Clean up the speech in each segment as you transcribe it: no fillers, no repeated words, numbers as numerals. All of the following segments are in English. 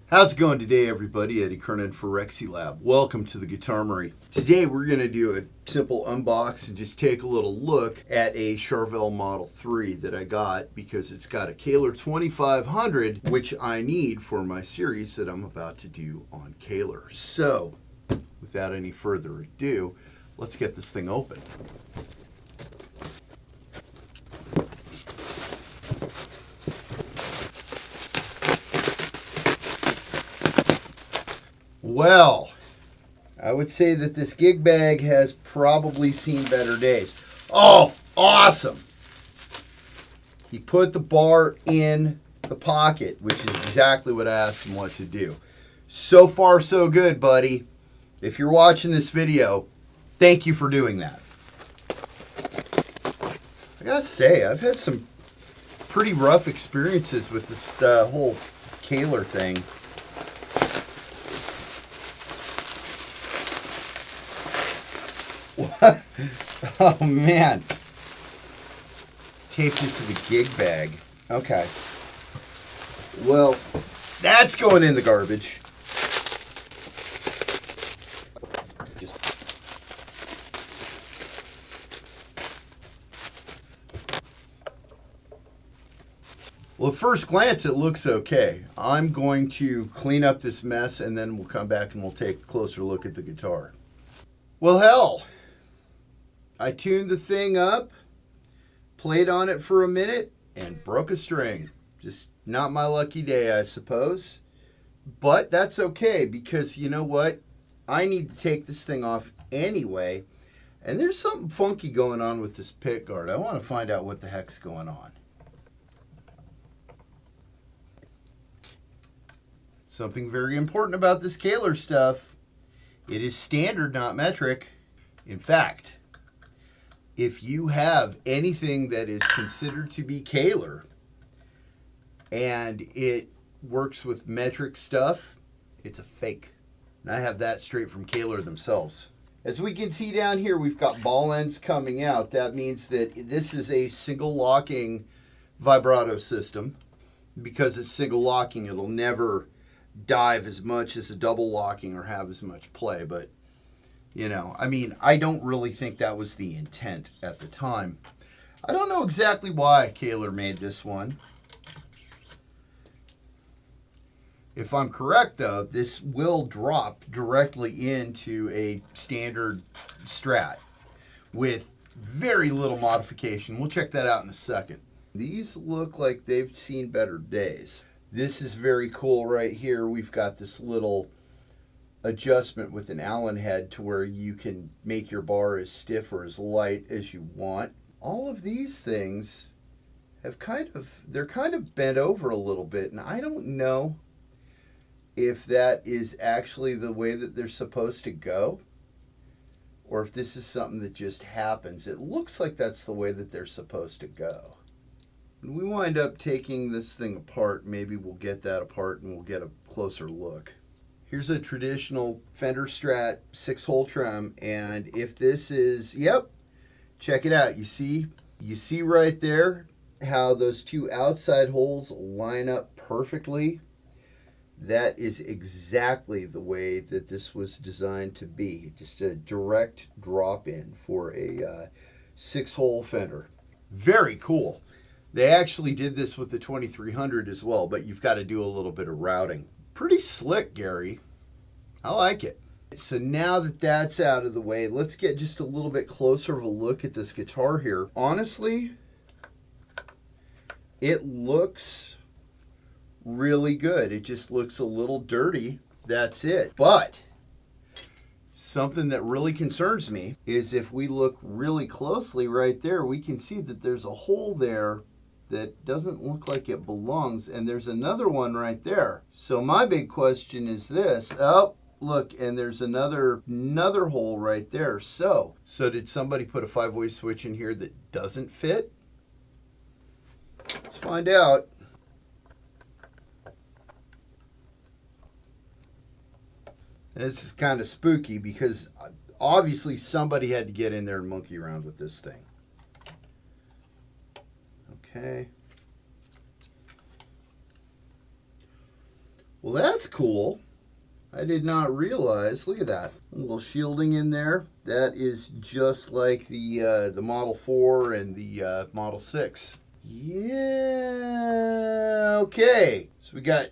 How's it going today, everybody? Eddie Kernan for Rexylab. Welcome to the Guitarmery. Today we're going to do a simple unbox and just take a little look at a Charvel Model 3 that I got because it's got a Kahler 2500, which I need for my series that I'm about to do on Kahler. So, without any further ado, let's get this thing open. Well, I would say that this gig bag has probably seen better days. Oh, awesome! He put the bar in the pocket, which is exactly what I asked him what to do. So far, so good, buddy. If you're watching this video, thank you for doing that. I gotta say, I've had some pretty rough experiences with this whole Kahler thing. What? Oh man. Taped it to the gig bag. Okay. Well, that's going in the garbage. Well, at first glance, it looks okay. I'm going to clean up this mess and then we'll come back and we'll take a closer look at the guitar. Well, hell. I tuned the thing up, played on it for a minute, and broke a string. Just not my lucky day, I suppose. But that's okay, because you know what? I need to take this thing off anyway, and there's something funky going on with this pickguard. I want to find out what the heck's going on. Something very important about this Kahler stuff. It is standard, not metric. In fact, if you have anything that is considered to be Kahler and it works with metric stuff, it's a fake. And I have that straight from Kahler themselves. As we can see down here, we've got ball ends coming out. That means that this is a single locking vibrato system. Because it's single locking, it'll never dive as much as a double locking or have as much play. But you know, I mean, I don't really think that was the intent at the time. I don't know exactly why Kahler made this one. If I'm correct, though, this will drop directly into a standard Strat with very little modification. We'll check that out in a second. These look like they've seen better days. This is very cool right here. We've got this little adjustment with an Allen head to where you can make your bar as stiff or as light as you want. All of these things have they're kind of bent over a little bit, and I don't know if that is actually the way that they're supposed to go or if this is something that just happens. It looks like that's the way that they're supposed to go. When we wind up taking this thing apart, maybe we'll get that apart and we'll get a closer look. Here's a traditional Fender Strat 6-hole trim, and if this is, yep, check it out. You see right there how those two outside holes line up perfectly? That is exactly the way that this was designed to be. Just a direct drop in for a 6-hole Fender. Very cool. They actually did this with the 2300 as well, but you've got to do a little bit of routing. Pretty slick, Gary. I like it. So now that that's out of the way, let's get just a little bit closer of a look at this guitar here. Honestly, it looks really good. It just looks a little dirty. That's it. But something that really concerns me is if we look really closely right there, we can see that there's a hole there that doesn't look like it belongs, and there's another one right there. So my big question is this. Oh, look, and there's another hole right there. So did somebody put a 5-way switch in here that doesn't fit? Let's find out. This is kind of spooky because obviously somebody had to get in there and monkey around with this thing. Okay. Well, that's cool. I did not realize. Look at that. A little shielding in there. That is just like the Model 4 and the Model 6. Yeah. Okay. So we got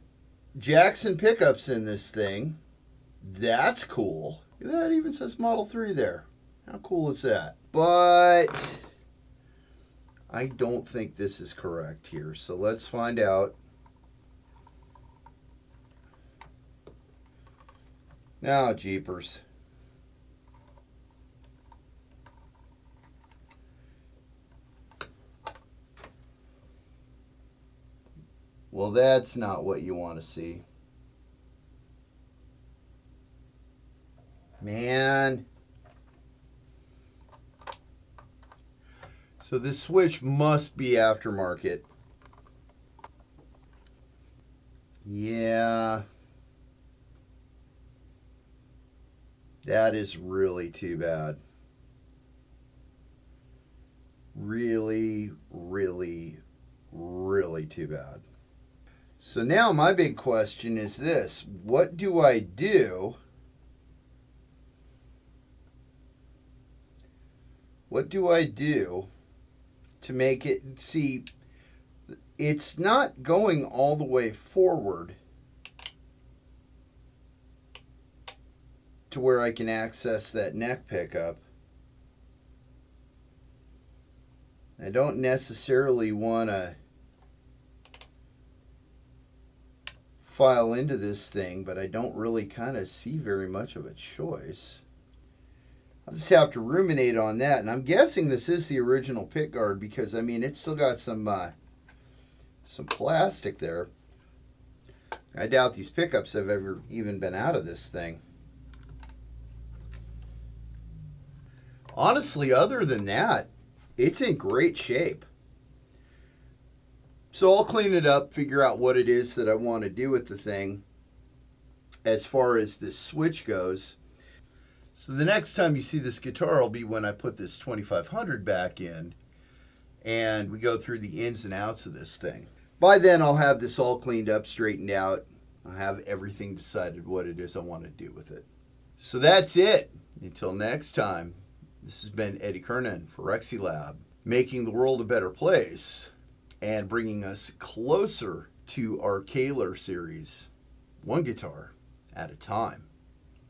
Jackson pickups in this thing. That's cool. That even says Model 3 there. How cool is that? But I don't think this is correct here. So let's find out. Now, jeepers. Well, that's not what you want to see. Man. So this switch must be aftermarket. Yeah. That is really too bad. Really, really, really too bad. So now my big question is this. What do I do? What do I do to make it, see, it's not going all the way forward to where I can access that neck pickup. I don't necessarily want to file into this thing, but I don't really kind of see very much of a choice. I'll just have to ruminate on that, and I'm guessing this is the original pickguard because, I mean, it's still got some plastic there. I doubt these pickups have ever even been out of this thing. Honestly, other than that, it's in great shape. So I'll clean it up, figure out what it is that I want to do with the thing as far as this switch goes. So the next time you see this guitar will be when I put this 2500 back in and we go through the ins and outs of this thing. By then I'll have this all cleaned up, straightened out. I'll have everything decided what it is I want to do with it. So that's it. Until next time, this has been Eddie Kernan for Rexylab, making the world a better place and bringing us closer to our Kahler series, one guitar at a time.